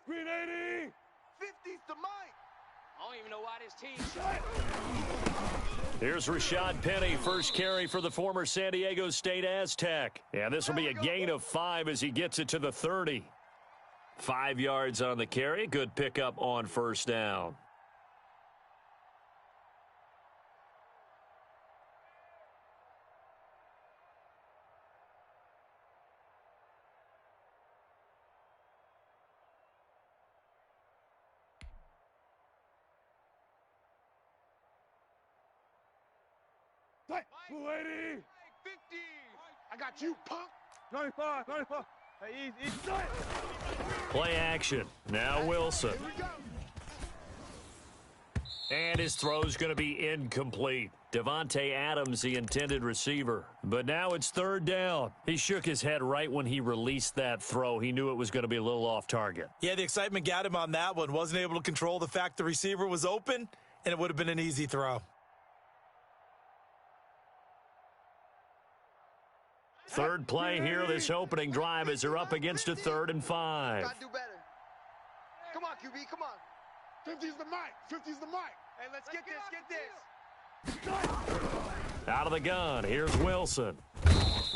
Green 80. 50's the mic. I don't even know why this team. Here's Rashad Penny, first carry for the former San Diego State Aztec. And this will be a gain of 5 as he gets it to the 30. 5 yards on the carry. Good pickup on first down. Blue 80. 50. I got you, punk. 95. 95. Hey, easy. Play action. Now Wilson. Here we go. And his throw's going to be incomplete. Devontae Adams, the intended receiver. But now it's third down. He shook his head right when he released that throw. He knew it was going to be a little off target. Yeah, the excitement got him on that one. Wasn't able to control the fact the receiver was open, and it would have been an easy throw. Third play here, this opening drive as they're up against a 3rd and 5. Gotta do better. Come on, QB, come on. 50's the mic. 50's the mic. Hey, let's get this. Out of the gun, here's Wilson.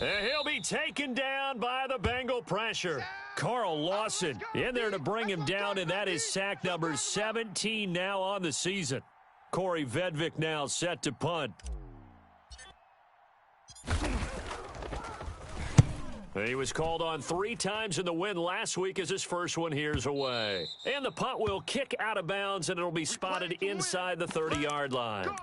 And he'll be taken down by the Bengal pressure. Carl Lawson in there to bring him down, and that is sack number 17 now on the season. Corey Vedvik now set to punt. He was called on 3 times in the win last week as his first one here's away. And the punt will kick out of bounds, and it'll be spotted inside the 30-yard line. Go.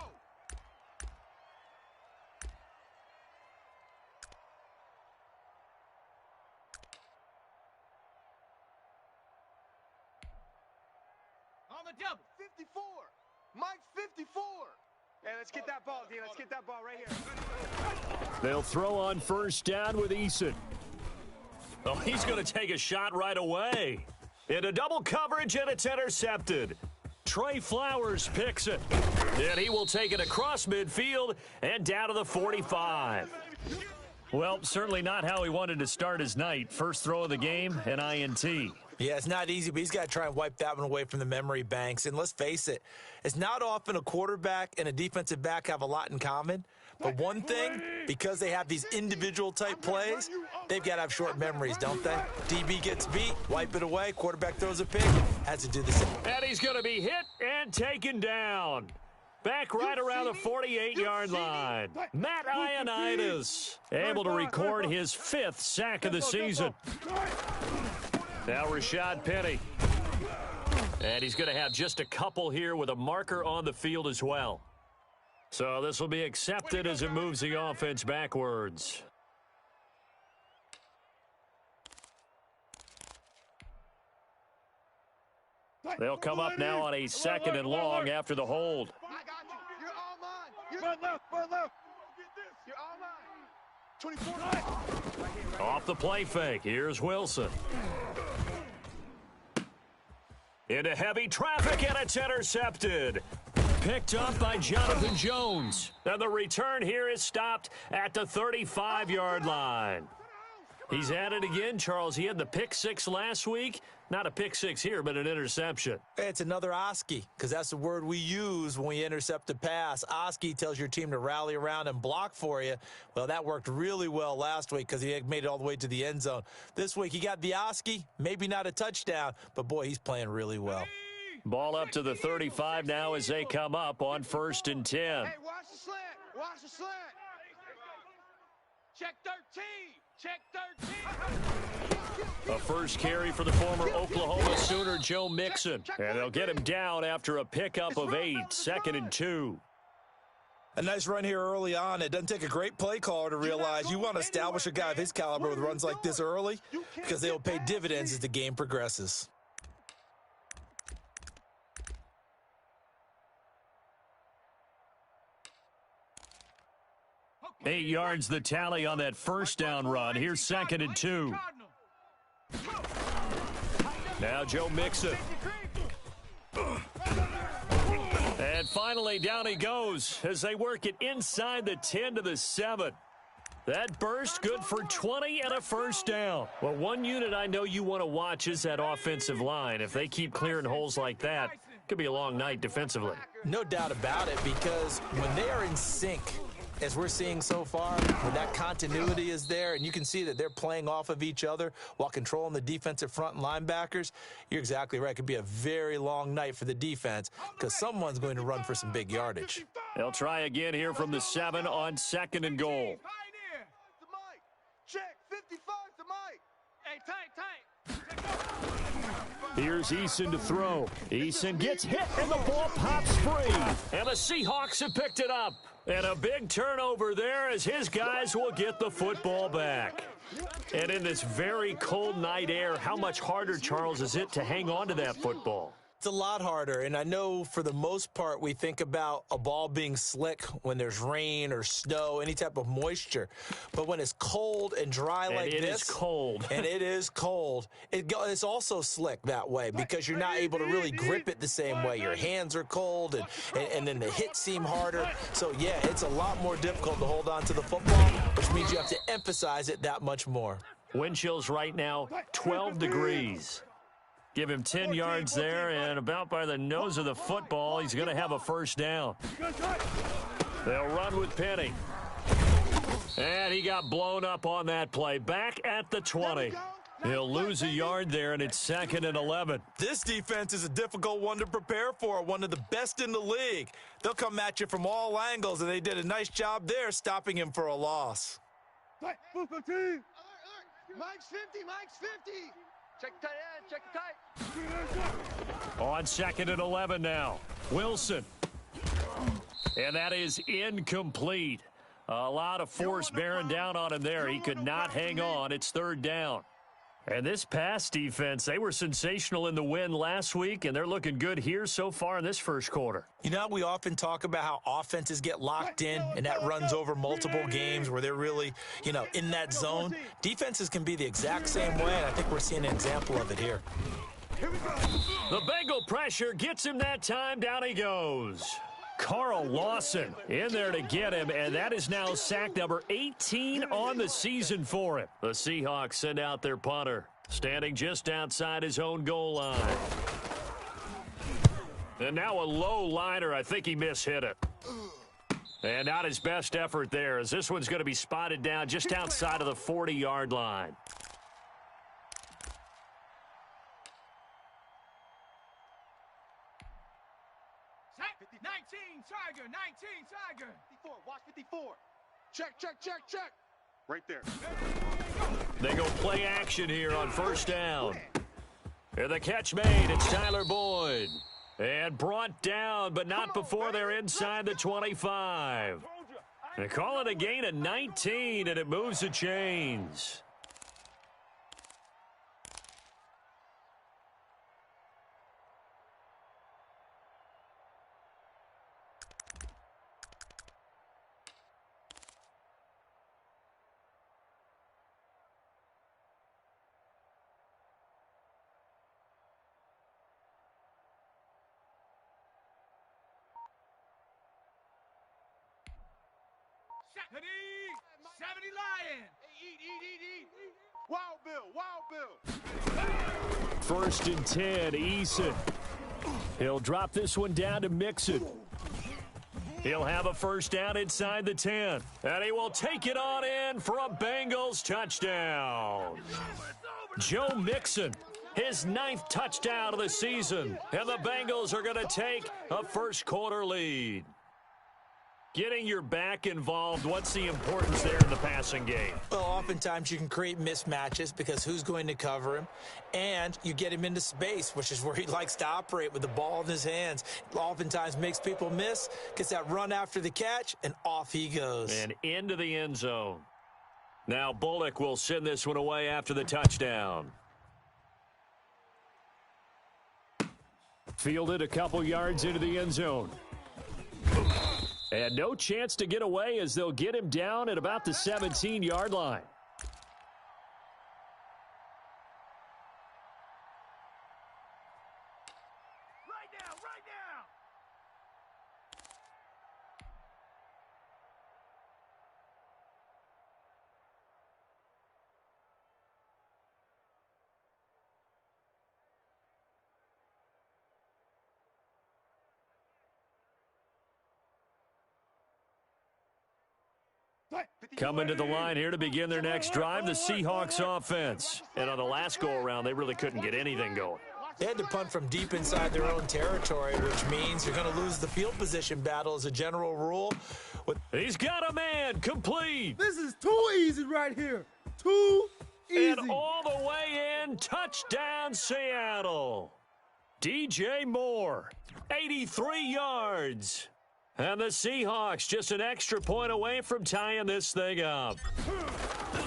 On the double. 54. Mike 54. Hey, let's get that ball, D. Let's get that ball right here. They'll throw on first down with Eason. Oh, he's going to take a shot right away. Into double coverage, and it's intercepted. Trey Flowers picks it. And he will take it across midfield and down to the 45. Well, certainly not how he wanted to start his night. First throw of the game, an INT. Yeah, it's not easy, but he's got to try and wipe that one away from the memory banks. And let's face it, it's not often a quarterback and a defensive back have a lot in common. But one thing, because they have these individual type plays, they've got to have short memories, don't they? DB gets beat, wipe it away, quarterback throws a pick, has to do the same. And he's going to be hit and taken down. Back right around the 48-yard line. Matt Ioannidis able to record his 5th sack of the season. Now Rashad Penny. And he's going to have just a couple here with a marker on the field as well. So this will be accepted as it moves the offense backwards. They'll come up now on a 2nd and long after the hold. I got you. You're all mine. Front left. Front left. You're all mine. 24. Off the play fake. Here's Wilson. Into heavy traffic, and it's intercepted. Picked up by Jonathan Jones. And the return here is stopped at the 35-yard line. He's at it again, Charles. He had the pick 6 last week. Not a pick 6 here, but an interception. It's another Oski, because that's the word we use when we intercept a pass. Oski tells your team to rally around and block for you. Well, that worked really well last week because he made it all the way to the end zone. This week, he got the Oski, maybe not a touchdown, but, boy, he's playing really well. Ball up to the 35 now as they come up on 1st and 10. Hey, watch the slant. Watch the slant. Check 13. Check 13. A first carry for the former Oklahoma Sooner, Joe Mixon. And they'll get him down after a pickup of 8, 2nd and 2. A nice run here early on. It doesn't take a great play caller to realize you want to establish a guy of his caliber with runs like this early because they will pay dividends as the game progresses. Eight yards the tally on that first down run. Here's 2nd and 2. Now Joe Mixon. And finally down he goes as they work it inside the 10 to the 7. That burst good for 20 and a first down. Well, one unit I know you want to watch is that offensive line. If they keep clearing holes like that, it could be a long night defensively. No doubt about it, because when they are in sync, as we're seeing so far, when that continuity is there and you can see that they're playing off of each other while controlling the defensive front and linebackers, you're exactly right. It could be a very long night for the defense because someone's going to run for some big yardage. They'll try again here from the 7 on 2nd and goal. The mic. Check. 55's the mic. Hey, tight. Here's Eason to throw. Eason gets hit and the ball pops free. And the Seahawks have picked it up. And a big turnover there as his guys will get the football back. And in this very cold night air, how much harder, Charles, is it to hang on to that football? It's a lot harder, and I know for the most part we think about a ball being slick when there's rain or snow, any type of moisture. But when it's cold and dry like this. And it is cold. And it is cold. It's also slick that way because you're not able to really grip it the same way. Your hands are cold, and then the hits seem harder. So, yeah, it's a lot more difficult to hold on to the football, which means you have to emphasize it that much more. Wind chills right now, 12 degrees. Give him 10 yards there, and about by the nose of the football, he's going to have a first down. They'll run with Penny. And he got blown up on that play. Back at the 20. He'll lose a yard there, and it's 2nd and 11. This defense is a difficult one to prepare for, one of the best in the league. They'll come at you from all angles, and they did a nice job there stopping him for a loss. Mike's 50. Mike's 50. Check the tight end. Check the tight. On 2nd and 11 now. Wilson. And that is incomplete. A lot of force bearing down on him there. He could not hang on. It's 3rd down. And this pass defense, they were sensational in the win last week, and they're looking good here so far in this first quarter. You know, we often talk about how offenses get locked in, and that runs over multiple games where they're really, in that zone. Defenses can be the exact same way, and I think we're seeing an example of it here. The Bengal pressure gets him that time. Down he goes. Carl Lawson in there to get him, and that is now sack number 18 on the season for him. The Seahawks send out their punter, standing just outside his own goal line. And now a low liner. I think he mishit it. And not his best effort there, as this one's going to be spotted down just outside of the 40-yard line. Tiger, 19, Tiger. 54, watch 54. Check. Right there. They go play action here on 1st down. And the catch made. It's Tyler Boyd. And brought down, but not before they're inside the 25. They call it a gain of 19, and it moves the chains. Seventy Lion. Eat. Wild Bill. 1st and 10, Eason. He'll drop this one down to Mixon. He'll have a first down inside the 10. And he will take it on in for a Bengals touchdown. Joe Mixon, his 9th touchdown of the season. And the Bengals are going to take a first quarter lead. Getting your back involved, what's the importance there in the passing game? Well, oftentimes you can create mismatches because who's going to cover him, and you get him into space, which is where he likes to operate with the ball in his hands. Oftentimes makes people miss, gets that run after the catch, and off he goes. And into the end zone. Now Bullock will send this one away after the touchdown. Fielded a couple yards into the end zone. And no chance to get away as they'll get him down at about the 17-yard line. Right now. Coming to the line here to begin their next drive, the Seahawks offense. And on the last go-around, they really couldn't get anything going. They had to punt from deep inside their own territory, which means you're going to lose the field position battle as a general rule. He's got a man, complete. This is too easy right here. Too easy. And all the way in, touchdown Seattle. DJ Moore, 83 yards. And the Seahawks just an extra point away from tying this thing up.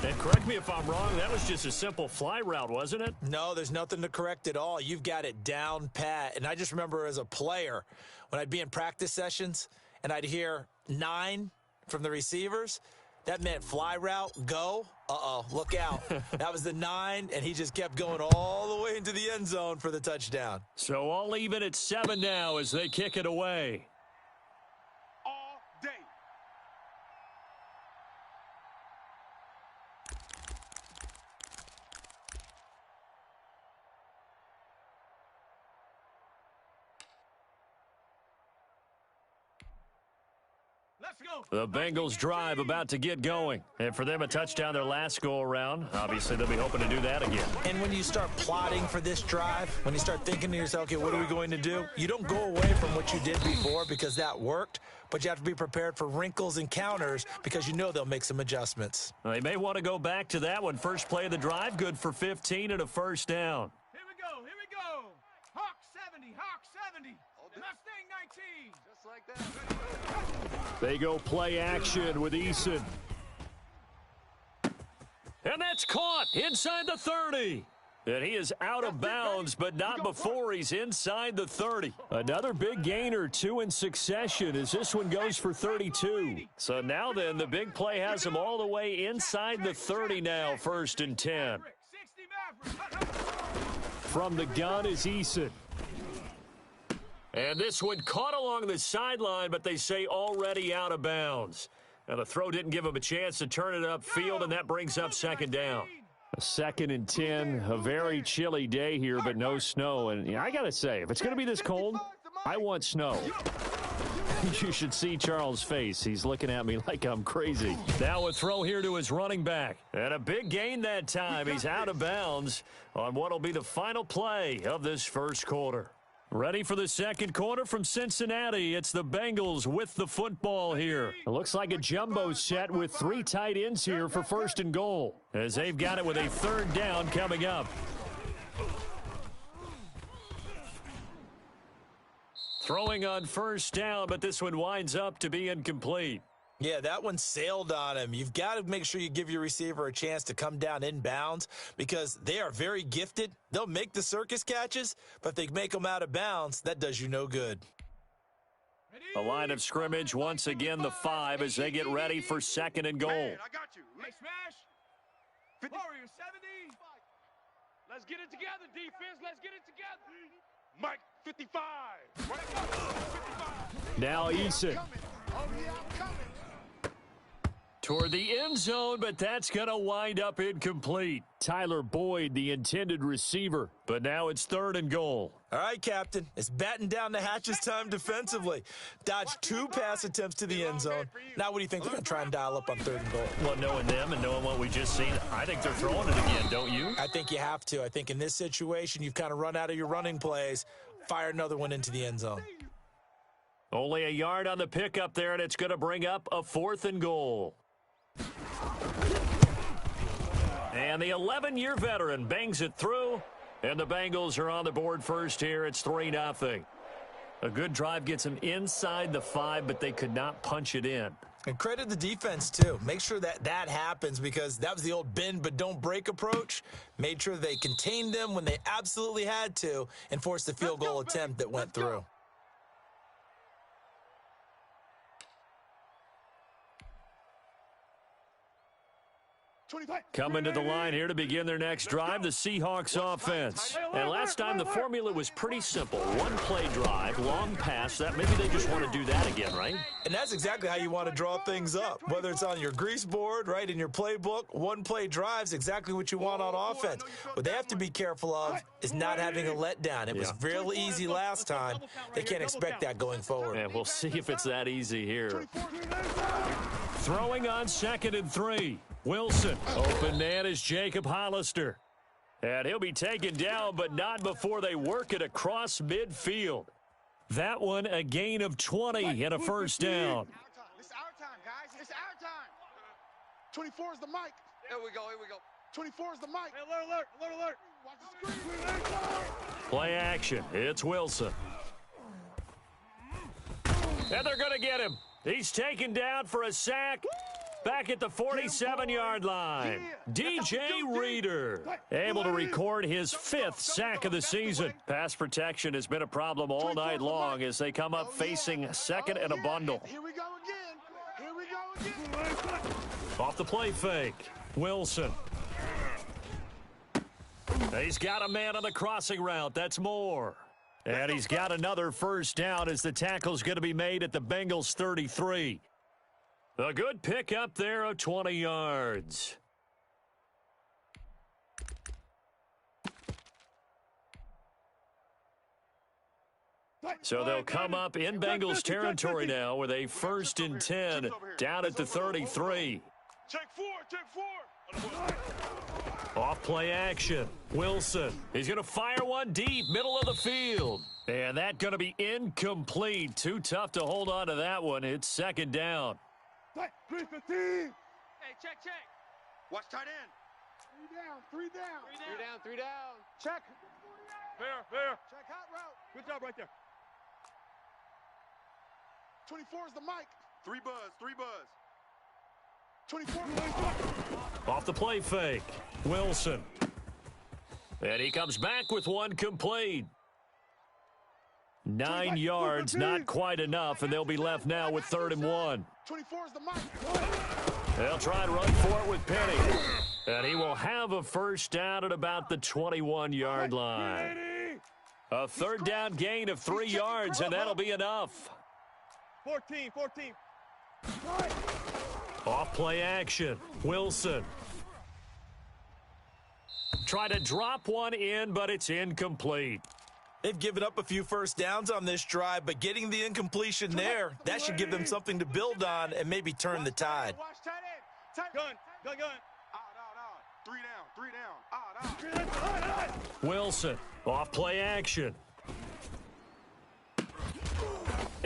And correct me if I'm wrong, that was just a simple fly route, wasn't it? No, there's nothing to correct at all. You've got it down pat. And I just remember as a player, when I'd be in practice sessions and I'd hear 9 from the receivers, that meant fly route, go. Uh-oh, look out. That was the 9, and he just kept going all the way into the end zone for the touchdown. So all even at 7 now as they kick it away. All day. Let's go. The Bengals drive about to get going. And for them, a touchdown their last go-around. Obviously, they'll be hoping to do that again. And when you start plotting for this drive, when you start thinking to yourself, okay, what are we going to do? You don't go away from what you did before because that worked, but you have to be prepared for wrinkles and counters because you know they'll make some adjustments. They may want to go back to that one. First play of the drive, good for 15 and a first down. Here we go. Here we go. Hawk 70. Hawk 70. Mustang 19. Just like that. They go play action with Eason. And that's caught inside the 30. And he is out of bounds, but not before he's inside the 30. Another big gain or 2 in succession as this one goes for 32. So now then, the big play has him all the way inside the 30 now, 1st and 10. 60 Maverick. From the gun is Eason. And this one caught along the sideline, but they say already out of bounds. Now the throw didn't give him a chance to turn it upfield, and that brings up 2nd down. 2nd and 10, a very chilly day here, but no snow. And I got to say, if it's going to be this cold, I want snow. You should see Charles' face. He's looking at me like I'm crazy. Now a throw here to his running back. And a big gain that time. He's out of bounds on what will be the final play of this first quarter. Ready for the second quarter from Cincinnati. It's the Bengals with the football here. It looks like a jumbo set with 3 tight ends here for 1st and goal, as they've got it with a 3rd down coming up. Throwing on 1st down, but this one winds up to be incomplete. Yeah, that one sailed on him. You've got to make sure you give your receiver a chance to come down inbounds because they are very gifted. They'll make the circus catches, but if they make them out of bounds, that does you no good. A line of scrimmage, once again the 5 as they get ready for 2nd and goal. Man, I got you. Hey, smash. Warrior 70. Let's get it together, defense. Let's get it together. Mike, 55. 55. Now Eason. Oh, yeah, I'm coming. Toward the end zone, but that's going to wind up incomplete. Tyler Boyd, the intended receiver, but now it's 3rd and goal. All right, Captain. It's batten down the hatches time defensively. Dodged 2 pass attempts to the end zone. Now what do you think they're going to try and dial up on 3rd and goal? Well, knowing them and knowing what we just seen, I think they're throwing it again, don't you? I think you have to. I think in this situation, you've kind of run out of your running plays. Fire another one into the end zone. Only a yard on the pickup there, and it's going to bring up a 4th and goal. And the 11-year veteran bangs it through, and the Bengals are on the board first here. It's 3-0. A good drive gets them inside the 5, but they could not punch it in. And credit the defense, too. Make sure that that happens because that was the old bend but don't break approach. Made sure they contained them when they absolutely had to and forced the field goal attempt that went through. Coming to the line here to begin their next drive, the Seahawks offense. And last time the formula was pretty simple. One play drive, long pass. That maybe they just want to do that again, right? And that's exactly how you want to draw things up. Whether it's on your grease board, right, in your playbook, one play drive's exactly what you want on offense. What they have to be careful of is not having a letdown. It was real easy last time. They can't expect that going forward. And we'll see if it's that easy here. Throwing on 2nd and 3. Wilson. Open man is Jacob Hollister. And he'll be taken down, but not before they work it across midfield. That one a gain of 20 and a first down. It's our time, guys. It's our time. 24 is the mic. Here we go. Here we go. 24 is the mic. Hey, alert, alert, alert, alert. Watch the screen. Play action. It's Wilson. And they're going to get him. He's taken down for a sack. Back at the 47-yard line, DJ Reader able to record his 5th sack of the season. Pass protection has been a problem all night long as they come up facing 2nd and a bundle. Here we go again. Here we go again. Off the play fake, Wilson. He's got a man on the crossing route. That's Moore. And he's got another first down as the tackle's going to be made at the Bengals 33. A good pick up there of 20 yards. So they'll come up in Bengals territory now with a 1st and 10 down at the 33. Check 4. Off play action. Wilson. He's going to fire one deep, middle of the field. And that's going to be incomplete. Too tough to hold on to that one. It's 2nd down. 3-15. Hey, check. Watch tight end. 3 down. Check. Fair. Check hot route. Good job right there. 24 is the mic. 3 buzz. 24. Off the play fake, Wilson. And he comes back with one complete. 9 yards, not quite enough, and they'll be left now with 3rd and 1. 24 is the mic. They'll try and run for it with Penny. And he will have a first down at about the 21-yard line. A 3rd down gain of 3 yards, and that'll be enough. 14. Off play action, Wilson. Try to drop one in, but it's incomplete. They've given up a few first downs on this drive, but getting the incompletion there, that should give them something to build on and maybe turn the tide. Watch tight end. Gun. Out. 3 down. Wilson, off play action.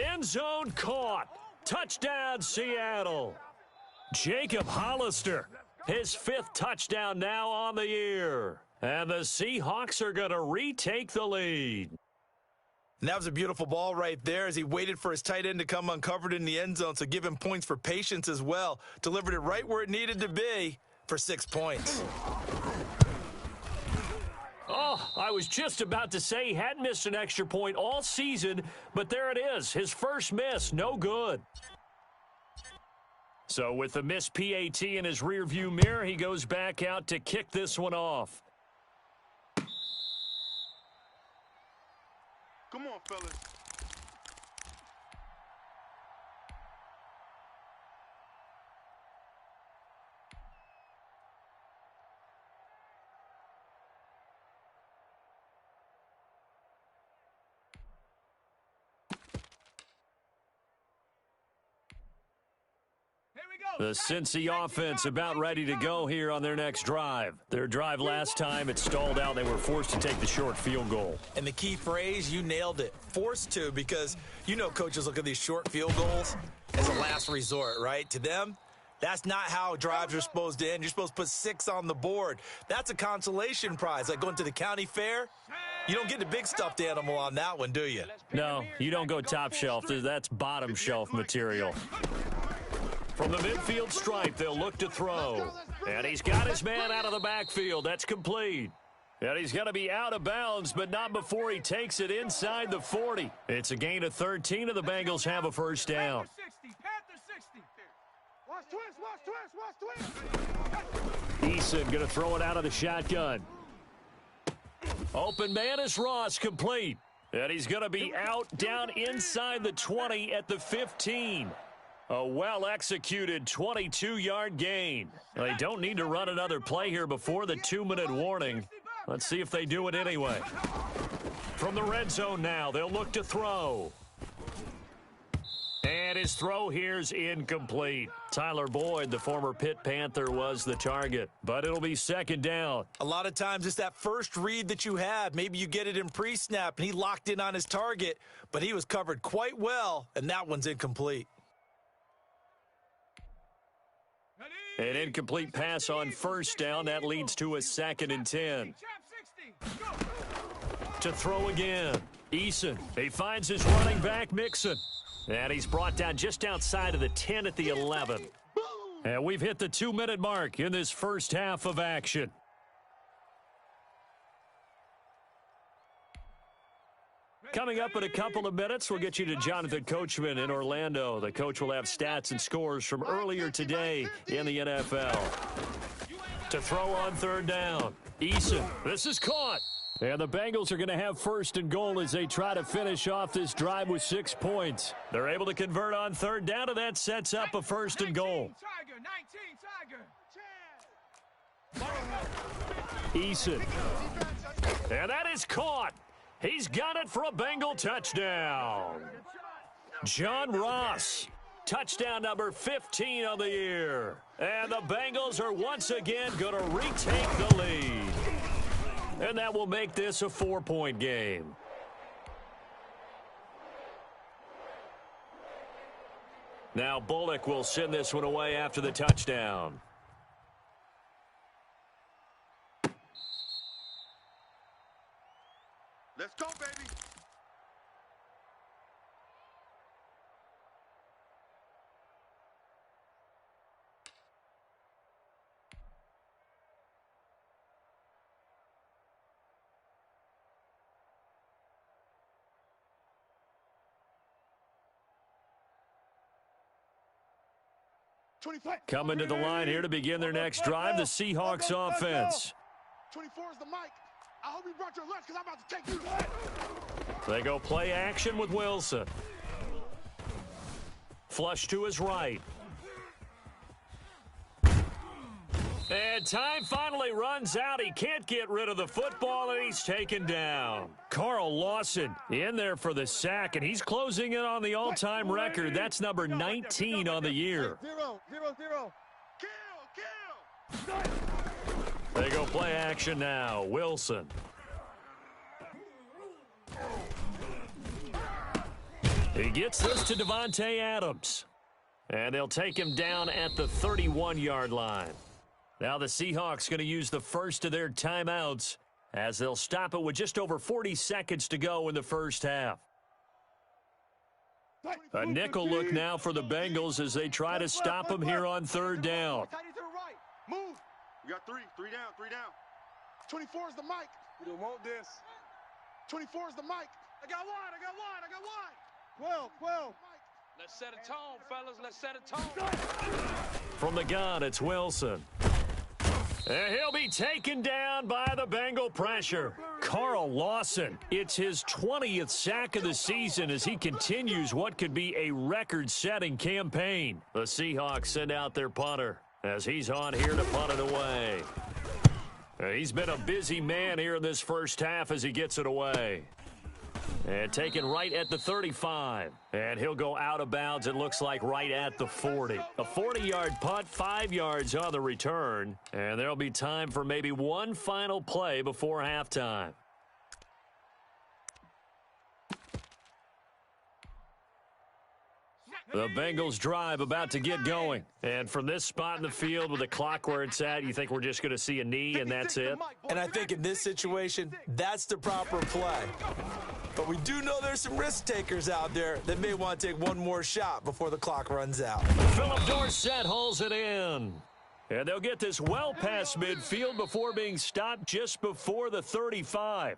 End zone caught. Touchdown, Seattle. Jacob Hollister, his 5th touchdown now on the year. And the Seahawks are going to retake the lead. And that was a beautiful ball right there as he waited for his tight end to come uncovered in the end zone, so give him points for patience as well. Delivered it right where it needed to be for 6 points. Oh, I was just about to say he hadn't missed an extra point all season, but there it is. His first miss, no good. So with the missed PAT in his rearview mirror, he goes back out to kick this one off. Come on, fellas. The Cincy offense about ready to go here on their next drive. Their drive last time, it stalled out. They were forced to take the short field goal. And the key phrase, you nailed it. Forced to, because you know coaches look at these short field goals as a last resort, right? To them, that's not how drives are supposed to end. You're supposed to put 6 on the board. That's a consolation prize. Like going to the county fair, you don't get the big stuffed animal on that one, do you? No, you don't go top shelf. That's bottom shelf material. From the midfield stripe, they'll look to throw. And he's got his man out of the backfield. That's complete. And he's going to be out of bounds, but not before he takes it inside the 40. It's a gain of 13, and the Bengals have a first down. Panther 60. Watch twist. Eason going to throw it out of the shotgun. Open man is Ross, complete. And he's going to be out down inside the 20 at the 15. A well-executed 22-yard gain. They don't need to run another play here before the 2-minute warning. Let's see if they do it anyway. From the red zone now, they'll look to throw. And his throw here's incomplete. Tyler Boyd, the former Pitt Panther, was the target. But it'll be second down. A lot of times it's that first read that you have. Maybe you get it in pre-snap, and he locked in on his target, but he was covered quite well, and that one's incomplete. An incomplete pass on first down. That leads to a 2nd and 10. To throw again. Eason. He finds his running back, Mixon. And he's brought down just outside of the 10 at the 11. And we've hit the 2-minute mark in this first half of action. Coming up in a couple of minutes, we'll get you to Jonathan Coachman in Orlando. The coach will have stats and scores from earlier today in the NFL. To throw on third down. Eason. This is caught. And the Bengals are going to have first and goal as they try to finish off this drive with 6 points. They're able to convert on third down, and that sets up a first and goal. Eason. And that is caught. He's got it for a Bengal touchdown. John Ross. Touchdown number 15 on the year. And the Bengals are once again going to retake the lead. And that will make this a 4-point game. Now Bullock will send this one away after the touchdown. Let's go, baby. Coming to the line here to begin their next drive, the Seahawks offense. 24 is the mic. I hope you brought your lunch because I'm about to take you. They go play action with Wilson. Flush to his right. And time finally runs out. He can't get rid of the football, and he's taken down. Carl Lawson in there for the sack, and he's closing in on the all-time record. That's number 19 on the year. 0-0-0. Kill. They go play action now. Wilson. He gets this to Devontae Adams. And they'll take him down at the 31-yard line. Now the Seahawks going to use the first of their timeouts as they'll stop it with just over 40 seconds to go in the first half. A nickel look now for the Bengals as they try to stop him here on third down. Move. We got three down. 24 is the mic. We don't want this. 24 is the mic. I got one. 12. Let's set a tone, fellas. Let's set a tone. From the gun, it's Wilson. And he'll be taken down by the Bengal pressure. Carl Lawson, it's his 20th sack of the season as he continues what could be a record-setting campaign. The Seahawks send out their punter as he's on here to punt it away. He's been a busy man here in this first half as he gets it away. And taken right at the 35. And he'll go out of bounds, it looks like, right at the 40. A 40-yard punt, 5 yards on the return. And there'll be time for maybe one final play before halftime. The Bengals drive about to get going. And from this spot in the field with the clock where it's at, you think we're just going to see a knee and that's it? And I think in this situation, that's the proper play. But we do know there's some risk takers out there that may want to take one more shot before the clock runs out. Philip Dorsett hauls it in. And they'll get this well past midfield before being stopped just before the 35.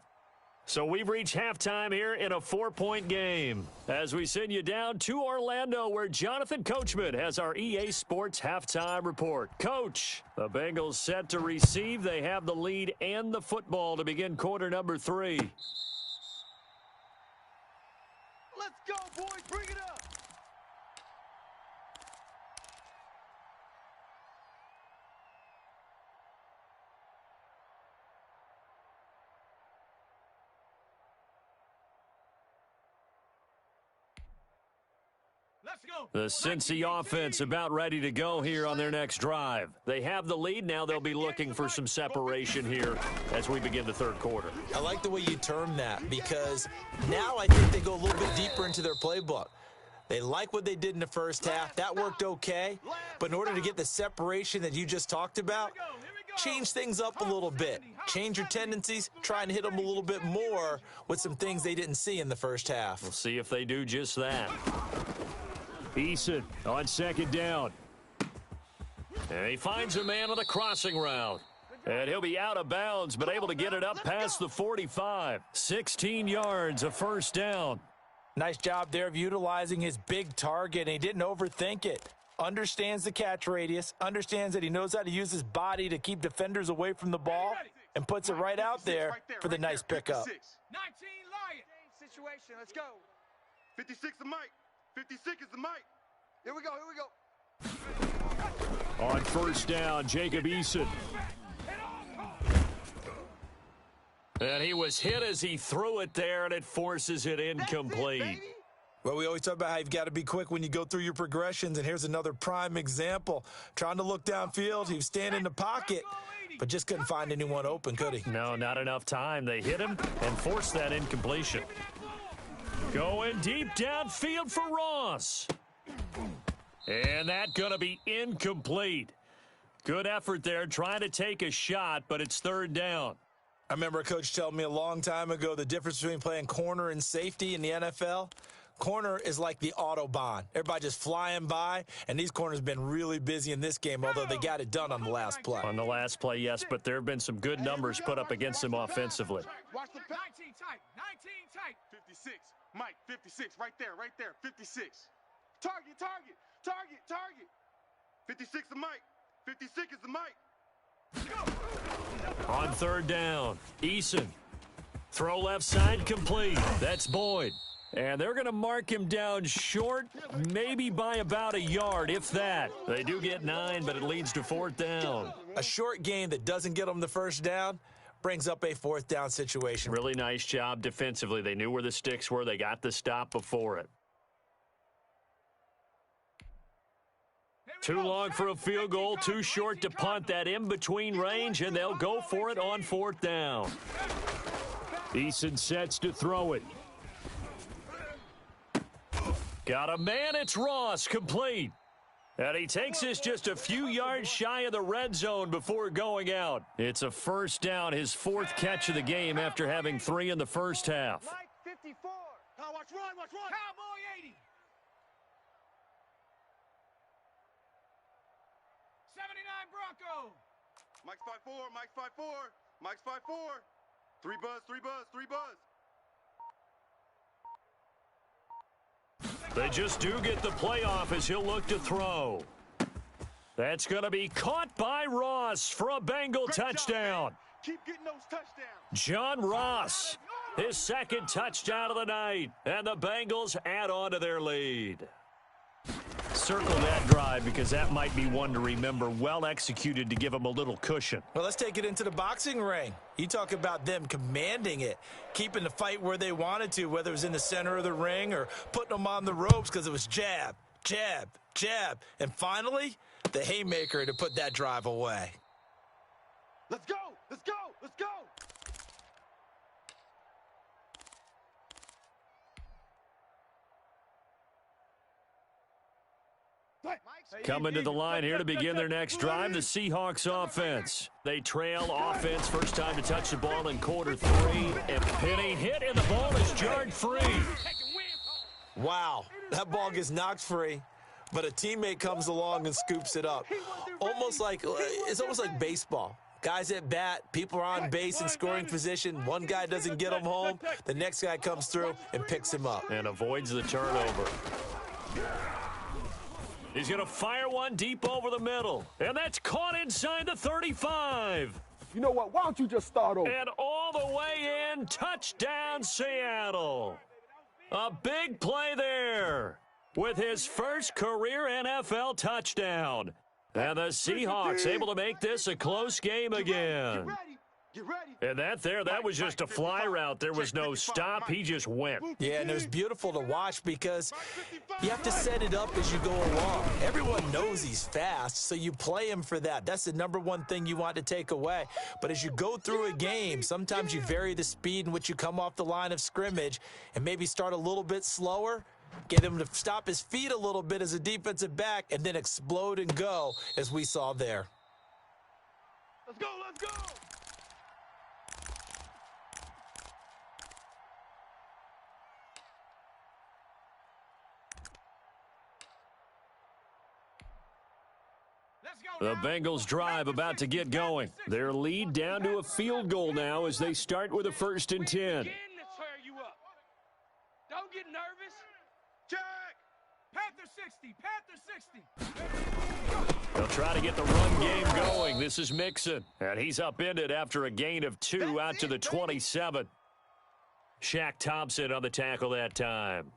So we've reached halftime here in a 4-point game as we send you down to Orlando where Jonathan Coachman has our EA Sports halftime report. Coach, the Bengals set to receive. They have the lead and the football to begin quarter number 3. Let's go, boys. Bring it up. The Cincy offense about ready to go here on their next drive. They have the lead. Now they'll be looking for some separation here as we begin the third quarter. I like the way you term that because now I think they go a little bit deeper into their playbook. They like what they did in the first half. That worked okay. But in order to get the separation that you just talked about, change things up a little bit. Change your tendencies. Try and hit them a little bit more with some things they didn't see in the first half. We'll see if they do just that. Eason on second down. And he finds a man on the crossing route. And he'll be out of bounds, but able to get it up past the 45. 16 yards, a first down. Nice job there of utilizing his big target, and he didn't overthink it. Understands the catch radius, understands that he knows how to use his body to keep defenders away from the ball, and puts it right out there for the nice pickup. 19 Lion. Situation. Let's go. 56 the mic. 56 is the mic. Here we go. Here we go. On first down, Jacob Eason. And he was hit as he threw it there, and it forces it incomplete. Well, we always talk about how you've got to be quick when you go through your progressions, and here's another prime example. Trying to look downfield, he was standing in the pocket, but just couldn't find anyone open, could he? No, not enough time. They hit him and forced that incompletion. Going deep downfield for Ross. And that going to be incomplete. Good effort there, trying to take a shot, but it's third down. I remember a coach telling me a long time ago the difference between playing corner and safety in the NFL. Corner is like the Autobahn. Everybody just flying by, and these corners have been really busy in this game, although they got it done on the last play. On the last play, yes, but there have been some good numbers put up against them offensively. Watch the 19 tight. 19 tight. 56. Mike, 56. Right there. 56. Target. 56 the mic. 56 is the mic. On third down, Eason. Throw left side complete. That's Boyd. And they're going to mark him down short, maybe by about a yard, if that. They do get 9, but it leads to fourth down. A short gain that doesn't get them the first down brings up a fourth down situation. Really nice job defensively. They knew where the sticks were. They got the stop before it. Too long for a field goal, too short to punt. That in-between range, and they'll go for it on fourth down. Eason sets to throw it. Got a man, it's Ross, complete. And he takes this just a few yards shy of the red zone before going out. It's a first down, his fourth catch of the game after having 3 in the first half. Mike 54. Now watch run. Cowboy 80. 79 Bronco. Mike's 5'4", Mike's 5'4". 3 buzz. They just do get the playoff as he'll look to throw. That's going to be caught by Ross for a Bengal touchdown. Keep getting those touchdowns. John Ross, his second touchdown of the night, and the Bengals add on to their lead. Circle that drive because that might be one to remember. Well executed to give them a little cushion. Well, let's take it into the boxing ring. You talk about them commanding it, keeping the fight where they wanted to, whether it was in the center of the ring or putting them on the ropes because it was jab, jab, jab. And finally, the haymaker to put that drive away. Let's go. Coming to the line here to begin their next drive, the Seahawks offense. They trail offense, first time to touch the ball in quarter 3. And Penny hit, and the ball is jarred free. Wow, that ball gets knocked free, but a teammate comes along and scoops it up. It's almost like baseball. Guys at bat, people are on base in scoring position. One guy doesn't get him home. The next guy comes through and picks him up. And avoids the turnover. He's going to fire one deep over the middle. And that's caught inside the 35. You know what? Why don't you just start over? And all the way in, touchdown Seattle. A big play there with his first career NFL touchdown. And the Seahawks able to make this a close game again. And that was just a fly route. There was no stop. He just went. Yeah, and it was beautiful to watch because you have to set it up as you go along. Everyone knows he's fast, so you play him for that. That's the number one thing you want to take away. But as you go through a game, sometimes you vary the speed in which you come off the line of scrimmage and maybe start a little bit slower, get him to stop his feet a little bit as a defensive back, and then explode and go as we saw there. Let's go, let's go! The Bengals drive about to get going. Their lead down to a field goal now as they start with a 1st and 10. Again, let's tear you up. Don't get nervous. Check! Panther 60, Panther 60. They'll try to get the run game going. This is Mixon, and he's upended after a gain of 2 out to the 27. Shaq Thompson on the tackle that time.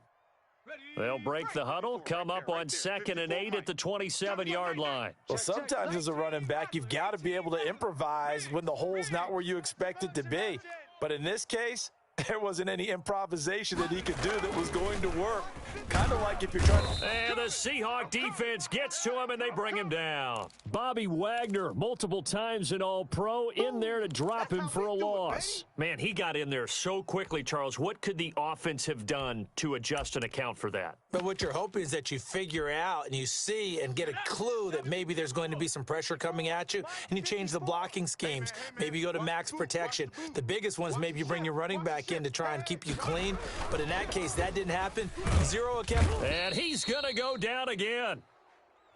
They'll break the huddle, come up on 2nd and 8 at the 27-yard line. Well, sometimes as a running back, you've got to be able to improvise when the hole's not where you expect it to be. But in this case, there wasn't any improvisation that he could do that was going to work. Kind of like if you're trying to... And the Seahawk defense gets to him, and they bring him down. Bobby Wagner, multiple times an All-Pro, in there to drop him for a loss. Man, he got in there so quickly, Charles. What could the offense have done to adjust and account for that? But what you're hoping is that you figure out and you see and get a clue that maybe there's going to be some pressure coming at you, and you change the blocking schemes. Maybe you go to max protection. The biggest one is maybe you bring your running back in to try and keep you clean. But in that case, that didn't happen. 0 account. And he's going to go down again.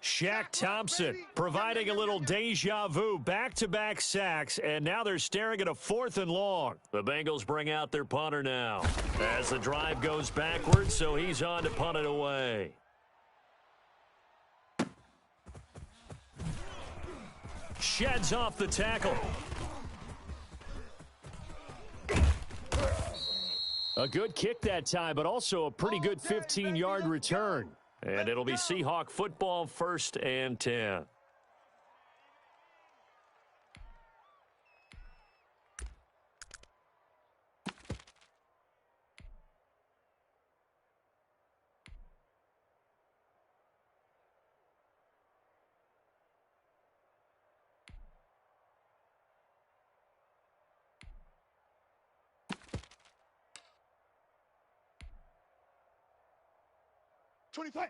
Shaq Thompson providing a little deja vu, back-to-back sacks, and now they're staring at a 4th and long. The Bengals bring out their punter now as the drive goes backwards, so he's on to punt it away. Sheds off the tackle. A good kick that time, but also a pretty good 15-yard return. And it'll be Seahawk football, 1st and 10.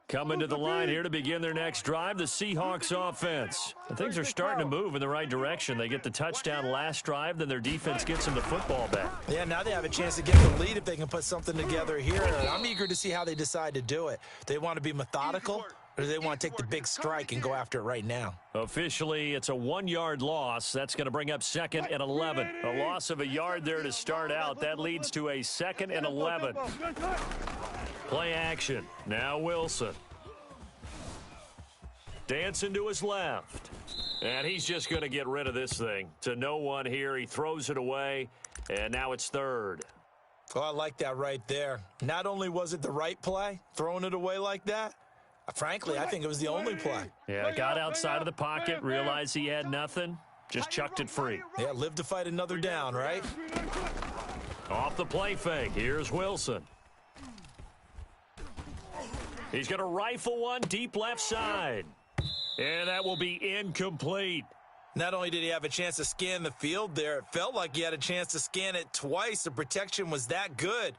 Coming to the line here to begin their next drive, the Seahawks offense. And things are starting to move in the right direction. They get the touchdown last drive, then their defense gets them the football back. Yeah, now they have a chance to get the lead if they can put something together here. And I'm eager to see how they decide to do it. They want to be methodical, or do they want to take the big strike and go after it right now? Officially, it's a 1-yard loss. That's going to bring up 2nd and 11. A loss of a yard there to start out. That leads to a 2nd and 11. Play action. Now Wilson. Dancing to his left. And he's just going to get rid of this thing. To no one here. He throws it away. And now it's 3rd. Oh, I like that right there. Not only was it the right play, throwing it away like that, frankly, I think it was the only play. Yeah, got outside of the pocket, realized he had nothing, just chucked it free. Yeah, live to fight another down, right? Off the play fake, here's Wilson. He's going to rifle one deep left side. And that will be incomplete. Not only did he have a chance to scan the field there, it felt like he had a chance to scan it twice. The protection was that good.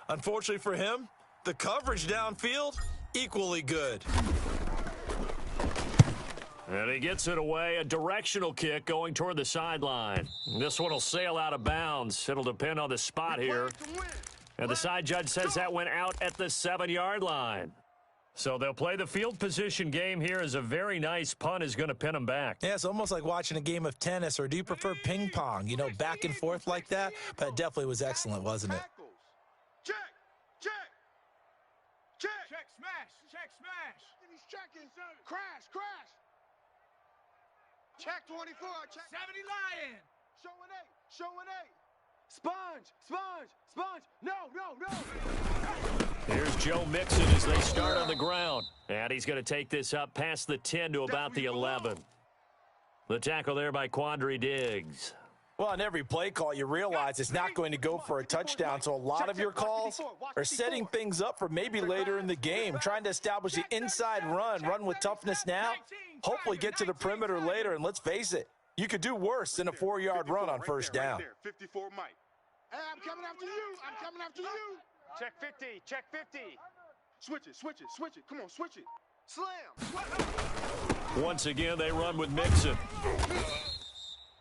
Unfortunately for him, the coverage downfield, equally good. And he gets it away, a directional kick going toward the sideline. This one will sail out of bounds. It'll depend on the spot here. And the side judge says that went out at the 7-yard line. So they'll play the field position game here as a very nice punt is going to pin them back. Yeah, it's almost like watching a game of tennis, or do you prefer ping pong? You know, back and forth like that? But it definitely was excellent, wasn't it? Check, check, check. Check, smash, check, smash. He's checking. Crash, crash. Check 24. Check 70 Lion. Showing 8. Showing 8. Sponge, sponge, sponge. No, no, no. Here's Joe Mixon as they start on the ground. And he's going to take this up past the 10 to about the 11. The tackle there by Quandre Diggs. Well, on every play call, you realize it's not going to go for a touchdown, so a lot of your calls are setting things up for maybe later in the game, trying to establish the inside run with toughness now, hopefully get to the perimeter later, and let's face it, you could do worse than a 4-yard run on first down. 54 Mike. Hey, I'm coming after you. I'm coming after you. Check 50. Check 50. Switch it, switch it, switch it. Come on, switch it. Slam. Once again, they run with Mixon.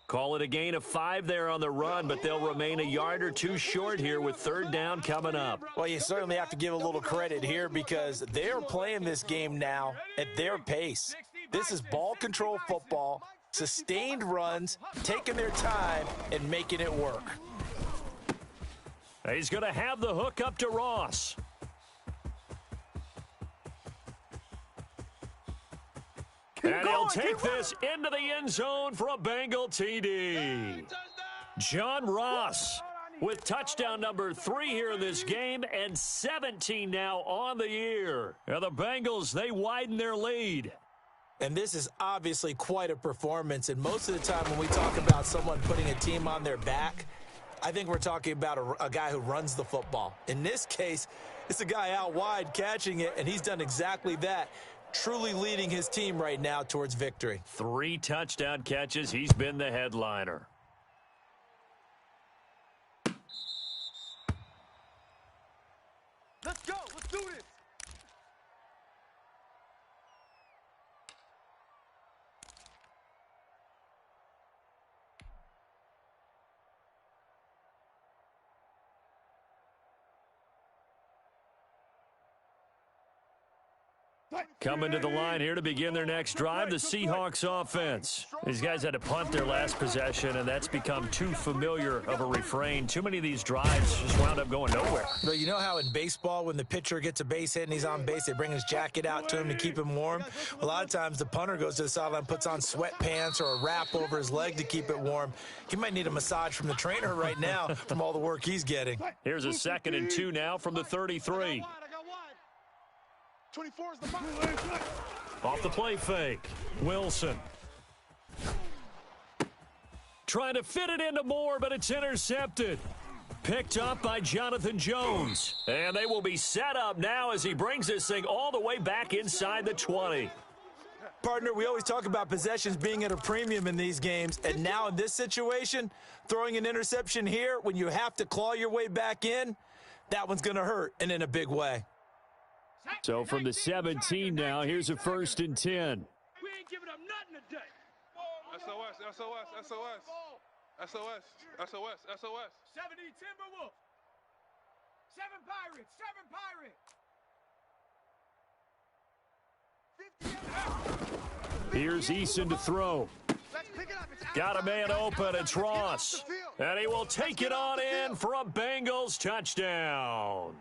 Call it a gain of 5 there on the run, but they'll remain a yard or two short here with third down coming up. Well, you certainly have to give a little credit here because they're playing this game now at their pace. This is ball control football, sustained runs, taking their time, and making it work. He's going to have the hook up to Ross. And he'll take this into the end zone for a Bengal TD. John Ross with touchdown number 3 here in this game and 17 now on the year. And the Bengals, they widen their lead. And this is obviously quite a performance. And most of the time when we talk about someone putting a team on their back, I think we're talking about a guy who runs the football. In this case, it's a guy out wide catching it, and he's done exactly that. Truly leading his team right now towards victory. 3 touchdown catches. He's been the headliner. Let's go. Let's do this. Coming to the line here to begin their next drive, the Seahawks offense. These guys had to punt their last possession, and that's become too familiar of a refrain. Too many of these drives just wound up going nowhere. But you know how in baseball, when the pitcher gets a base hit and he's on base, they bring his jacket out to him to keep him warm? A lot of times the punter goes to the sideline, puts on sweatpants or a wrap over his leg to keep it warm. He might need a massage from the trainer right now from all the work he's getting. Here's a 2nd and 2 now from the 33. 24 is the mark. Off the play fake. Wilson. Trying to fit it into Moore, but it's intercepted. Picked up by Jonathan Jones. And they will be set up now as he brings this thing all the way back inside the 20. Partner, we always talk about possessions being at a premium in these games, and now in this situation, throwing an interception here when you have to claw your way back in, that one's going to hurt, and in a big way. So from the 17 now, here's a 1st and 10. We ain't giving up nothing today. SOS, SOS, SOS. SOS, SOS, SOS. 70 Timberwolves. 7 Pirates, 7 Pirates. Here's Eason to throw. Got a man open. It's Ross. And he will take it on in for a Bengals touchdown.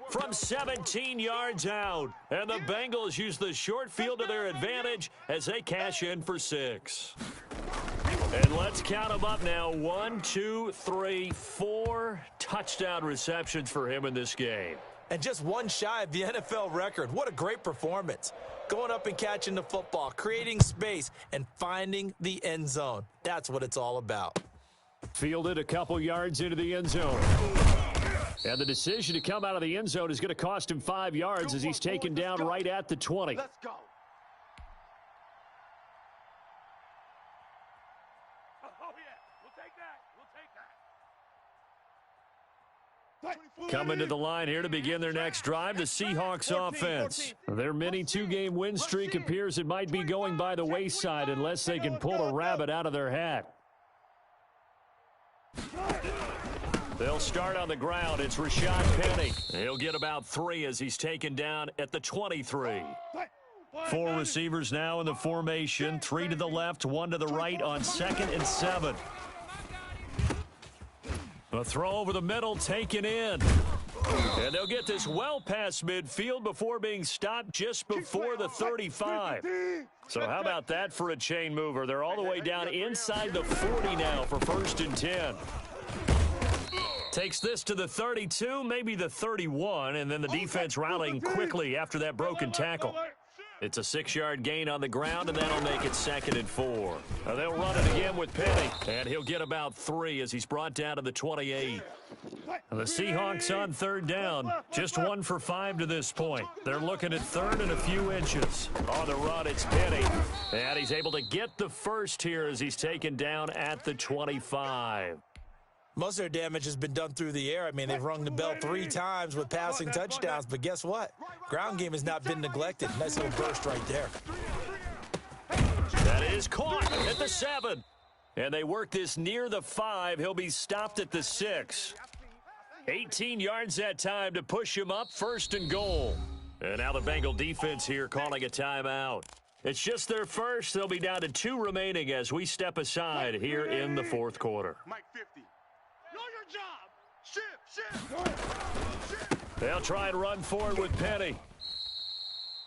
From 17 yards out. And the Bengals use the short field to their advantage as they cash in for 6. And let's count them up now. 1, 2, 3, 4 touchdown receptions for him in this game. And just one shy of the NFL record. What a great performance. Going up and catching the football, creating space, and finding the end zone. That's what it's all about. Fielded a couple yards into the end zone. And the decision to come out of the end zone is going to cost him 5 yards as he's taken down right at the 20. Let's go. Oh, yeah. We'll take that. Coming to the line here to begin their next drive, the Seahawks offense. Their mini 2-game win streak appears it might be going by the wayside unless they can pull a rabbit out of their hat. They'll start on the ground. It's Rashad Penny. He'll get about 3 as he's taken down at the 23. 4 receivers now in the formation. 3 to the left, 1 to the right on 2nd and 7. A throw over the middle taken in. And they'll get this well past midfield before being stopped just before the 35. So how about that for a chain mover? They're all the way down inside the 40 now for 1st and 10. Takes this to the 32, maybe the 31, and then the defense rallying quickly after that broken tackle. It's a 6-yard gain on the ground, and that'll make it 2nd and 4. They'll run it again with Penny, and he'll get about 3 as he's brought down to the 28. The Seahawks on 3rd down, just 1 for 5 to this point. They're looking at 3rd and a few inches. On the run, it's Penny, and he's able to get the first here as he's taken down at the 25. Most of their damage has been done through the air. I mean, they've rung the bell 3 times with passing touchdowns, but guess what? Ground game has not been neglected. Nice little burst right there. That is caught at the 7. And they work this near the 5. He'll be stopped at the 6. 18 yards that time to push him up, 1st and goal. And now the Bengal defense here calling a timeout. It's just their first. They'll be down to 2 remaining as we step aside here in the 4th quarter. Mike 50. They'll try and run forward with Penny.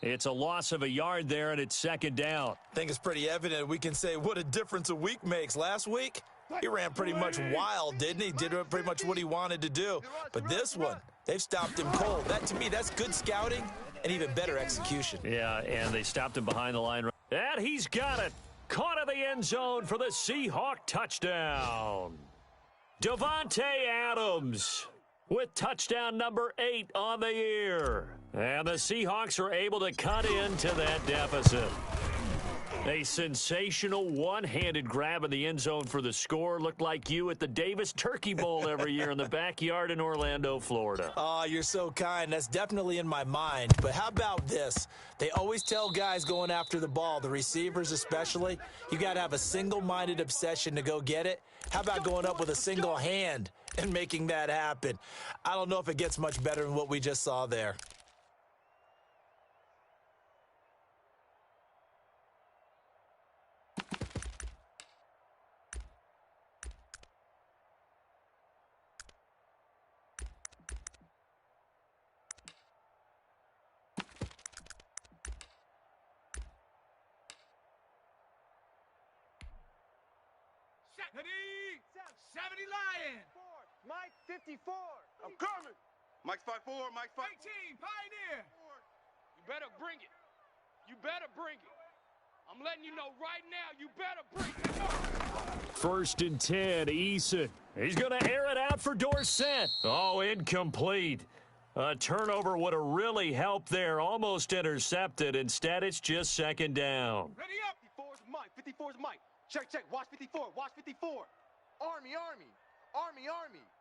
It's a loss of a yard there, and it's 2nd down. I think it's pretty evident. We can say what a difference a week makes. Last week, he ran pretty much wild, didn't he? Did pretty much what he wanted to do. But this one, they've stopped him cold. That, to me, that's good scouting and even better execution. Yeah, and they stopped him behind the line. And he's got it. Caught in the end zone for the Seahawk touchdown. Davante Adams with touchdown number 8 on the year. And the Seahawks are able to cut into that deficit. A sensational one-handed grab in the end zone for the score. Looked like you at the Davis Turkey Bowl every year in the backyard in Orlando, Florida. Oh, you're so kind. That's definitely in my mind. But how about this? They always tell guys going after the ball, the receivers especially, you got to have a single-minded obsession to go get it. How about going up with a single hand and making that happen? I don't know if it gets much better than what we just saw there. Lion. Mike 54. I'm coming. Mike's 5'4", Mike's 5'4". 18, Pioneer. You better bring it. You better bring it. I'm letting you know right now, you better bring it. 1st and 10, Eason. He's going to air it out for Dorsett. Oh, incomplete. A turnover would have really helped there. Almost intercepted. Instead, it's just 2nd down. Ready up. 54's Mike. 54's Mike. Check. Watch 54. Watch 54. Army.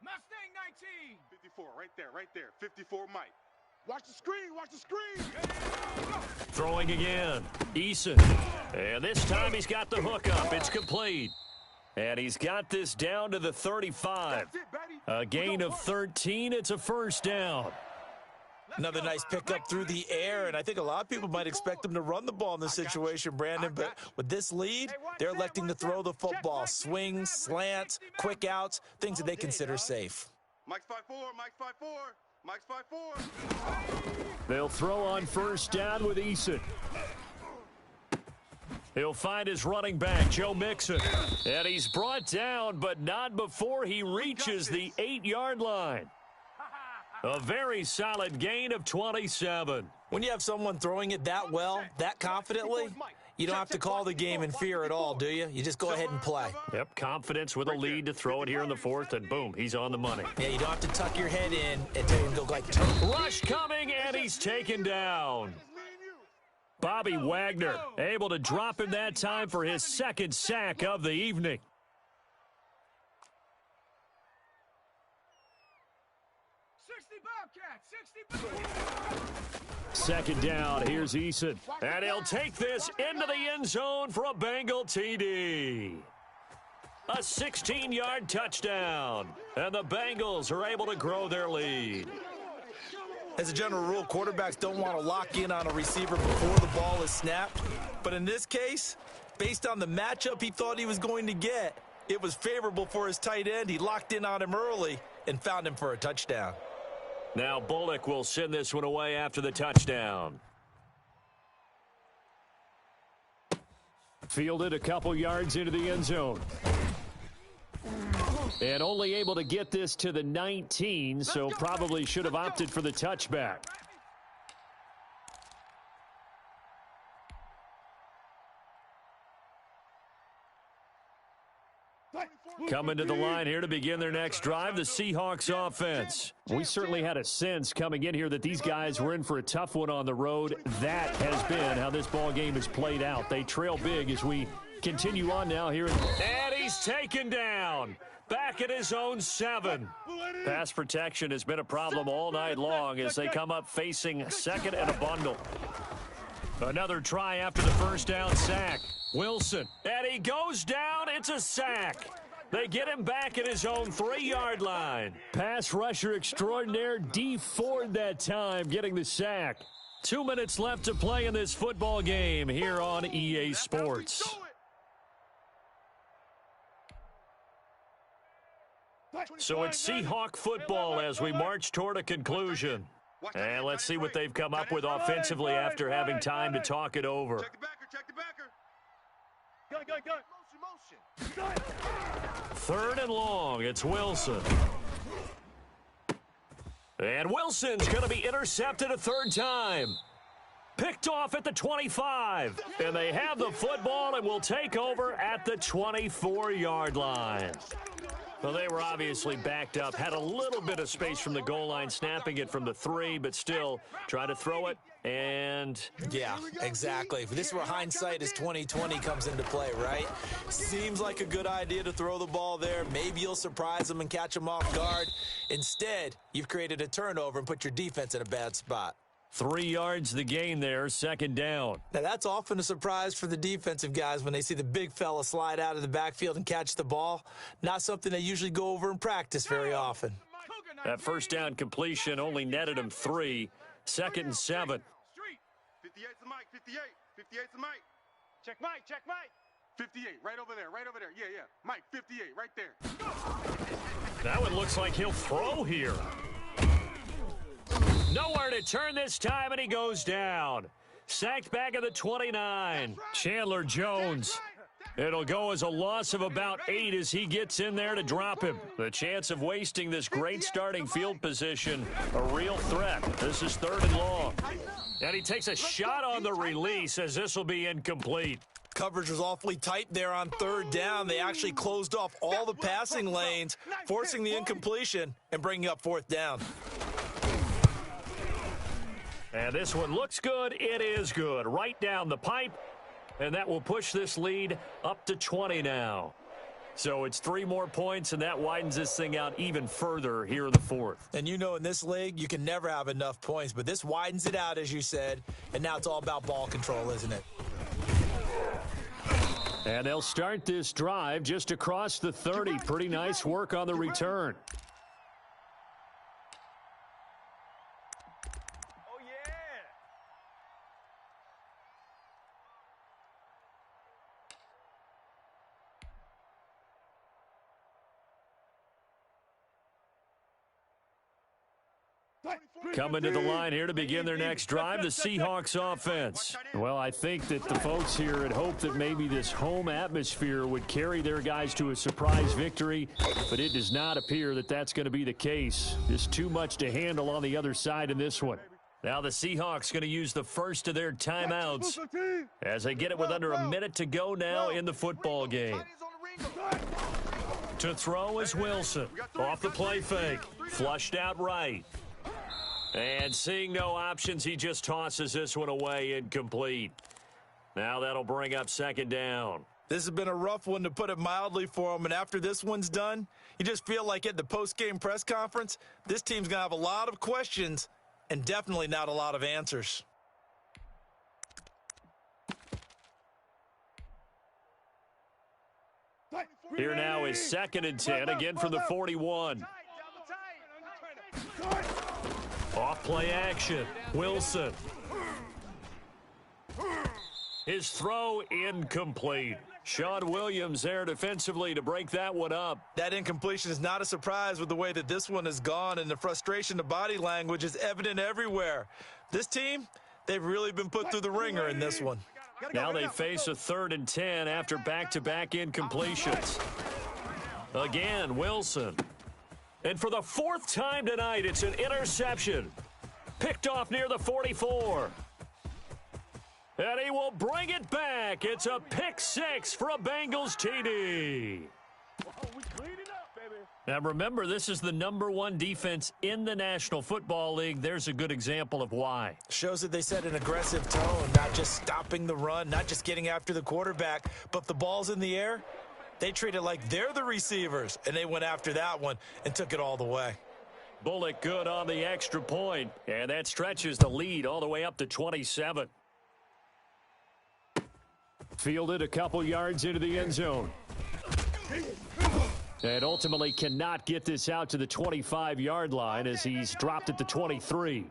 Mustang 19. 54, right there. 54 Mike. Watch the screen. Throwing again. Eason. And this time he's got the hook up. It's complete. And he's got this down to the 35. A gain of 13. It's a 1st down. Another nice pickup through the air, and I think a lot of people might expect them to run the ball in this situation, Brandon, but with this lead, they're electing to throw the football. Swings, slants, quick outs, things that they consider safe. Mike's 5'4". Mike's 5'4". They'll throw on 1st down with Eason. He'll find his running back, Joe Mixon. And he's brought down, but not before he reaches the 8-yard line. A very solid gain of 27. When you have someone throwing it that well, that confidently, you don't have to call the game in fear at all, do you? You just go ahead and play. Yep, confidence with a lead to throw it here in the 4th, and boom, he's on the money. Yeah, you don't have to tuck your head in and tell him to go like turtle. Rush coming, and he's taken down. Bobby Wagner able to drop him that time for his 2nd sack of the evening. 2nd down, here's Eason. And he'll take this into the end zone for a Bengal TD. A 16-yard touchdown. And the Bengals are able to grow their lead. As a general rule, quarterbacks don't want to lock in on a receiver before the ball is snapped. But in this case, based on the matchup he thought he was going to get, it was favorable for his tight end. He locked in on him early and found him for a touchdown. Now Bullock will send this one away after the touchdown. Fielded a couple yards into the end zone. And only able to get this to the 19, so probably should have opted for the touchback. Coming to the line here to begin their next drive, the Seahawks offense. We certainly had a sense coming in here that these guys were in for a tough one on the road. That has been how this ball game has played out. They trail big as we continue on now here. And he's taken down. Back at his own 7. Pass protection has been a problem all night long as they come up facing second and a bundle. Another try after the first down sack. Wilson, and he goes down. It's a sack. They get him back at his own 3-yard line. Pass rusher extraordinaire, D. Ford that time, getting the sack. 2 minutes left to play in this football game here on EA Sports. So it's Seahawk football as we march toward a conclusion. And let's see what they've come up with offensively after having time to talk it over. Check the backer, check the backer. Go. Third and long, it's Wilson. And Wilson's going to be intercepted a third time. Picked off at the 25. And they have the football and will take over at the 24-yard line. Well, they were obviously backed up, had a little bit of space from the goal line, snapping it from the 3, but still try to throw it, and... Yeah, exactly. This is where hindsight is 20/20 comes into play, right? Seems like a good idea to throw the ball there. Maybe you'll surprise them and catch them off guard. Instead, you've created a turnover and put your defense in a bad spot. 3 yards the gain there, second down. Now, that's often a surprise for the defensive guys when they see the big fella slide out of the backfield and catch the ball. Not something they usually go over in practice very often. That first down completion only netted him 3. Second and 7. 58's the mic, 58. 58's the mic. Check Mike, check Mike. 58, right over there, right over there. Yeah. Mike, 58, right there. That one looks like he'll throw here. Nowhere to turn this time, and he goes down. Sacked back at the 29. Chandler Jones. It'll go as a loss of about 8 as he gets in there to drop him. The chance of wasting this great starting field position, a real threat. This is third and long. And he takes a shot on the release as this will be incomplete. Coverage was awfully tight there on third down. They actually closed off all the passing lanes, forcing the incompletion and bringing up fourth down. And this one looks good. It is good. Right down the pipe. And that will push this lead up to 20 now. So it's 3 more points, and that widens this thing out even further here in the fourth. And you know in this league, you can never have enough points. But this widens it out, as you said. And now it's all about ball control, isn't it? And they'll start this drive just across the 30. Pretty nice work on the return. Coming to the line here to begin their next drive, the Seahawks offense. Well, I think that the folks here had hoped that maybe this home atmosphere would carry their guys to a surprise victory, but it does not appear that that's going to be the case. Just too much to handle on the other side in this one. Now the Seahawks going to use the first of their timeouts as they get it with under a minute to go now in the football game. To throw is Wilson. Off the play fake. Flushed out right. And seeing no options, he just tosses this one away, incomplete. Now that'll bring up second down. This has been a rough one, to put it mildly, for him. And after this one's done, you just feel like at the post-game press conference, this team's going to have a lot of questions and definitely not a lot of answers. Here now is 2nd and 10, again from the 41. Off play action. Wilson. His throw incomplete. Sean Williams there defensively to break that one up. That incompletion is not a surprise with the way that this one has gone, and the frustration, the body language is evident everywhere. This team, they've really been put through the ringer in this one. Now they face a 3rd and 10 after back-to-back incompletions. Again, Wilson. And for the 4th time tonight, it's an interception. Picked off near the 44. And he will bring it back. It's a pick 6 for a Bengals TD. Now remember, this is the #1 defense in the National Football League. There's a good example of why. Shows that they set an aggressive tone, not just stopping the run, not just getting after the quarterback, but if the ball's in the air, they treat it like they're the receivers, and they went after that one and took it all the way. Bullock good on the extra point, and that stretches the lead all the way up to 27. Fielded a couple yards into the end zone. And ultimately cannot get this out to the 25-yard line as he's dropped at the 23.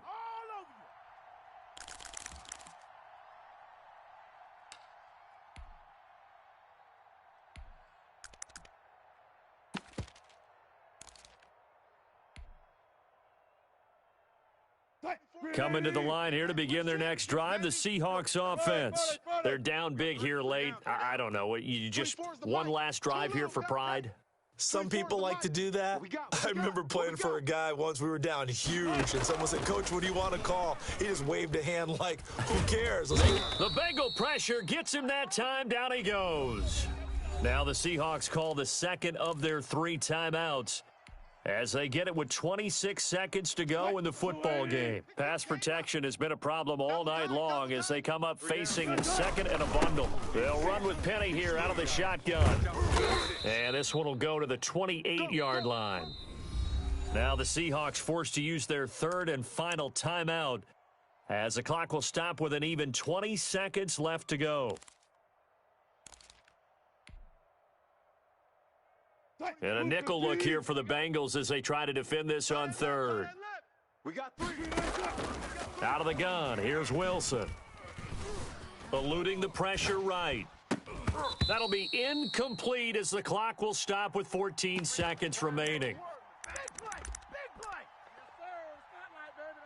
Coming to the line here to begin their next drive, the Seahawks offense. They're down big here late. I don't know. You just one last drive here for pride? Some people like to do that. I remember playing for a guy once. We were down huge, and someone said, "Coach, what do you want to call?" He just waved a hand like, who cares? The Bengal pressure gets him that time. Down he goes. Now the Seahawks call the 2nd of their 3 timeouts as they get it with 26 seconds to go in the football game. Pass protection has been a problem all night long as they come up facing 2nd and a bundle. They'll run with Penny here out of the shotgun. And this one will go to the 28-yard line. Now the Seahawks forced to use their 3rd and final timeout as the clock will stop with an even 20 seconds left to go. And a nickel look here for the Bengals as they try to defend this on 3rd. We got 3. Out of the gun, here's Wilson. Eluding the pressure right. That'll be incomplete as the clock will stop with 14 seconds remaining. Big play! Big play! Yes, sir. Spotlight, baby.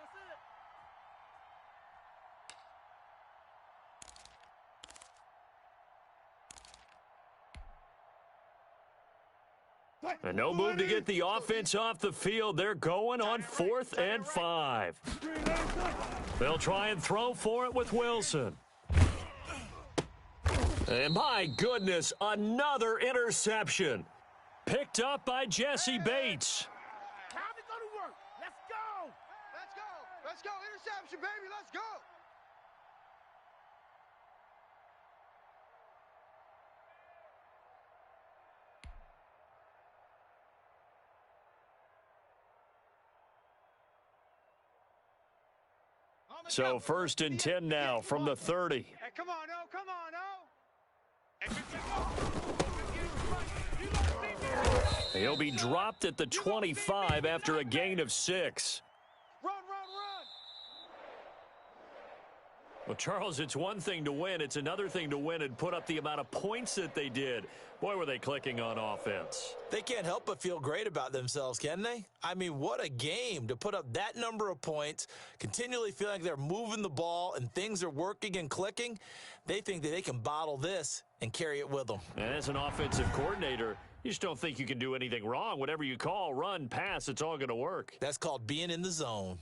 That's it. And no move to get the offense off the field. They're going on 4th and 5. They'll try and throw for it with Wilson. And my goodness, another interception. Picked up by Jesse Bates. Time to go to work. Let's go. Let's go. Let's go. Interception, baby. Let's go. So 1st and 10 now from the 30. Hey, come on, O. Come on, O. He'll be dropped at the 25 after a gain of 6. Run, run, run. Well, Charles, it's one thing to win. It's another thing to win and put up the amount of points that they did. Boy, were they clicking on offense. They can't help but feel great about themselves, can they? I mean, what a game to put up that number of points, continually feeling like they're moving the ball and things are working and clicking. They think that they can bottle this and carry it with them. And as an offensive coordinator, you just don't think you can do anything wrong. Whatever you call, run, pass, it's all going to work. That's called being in the zone.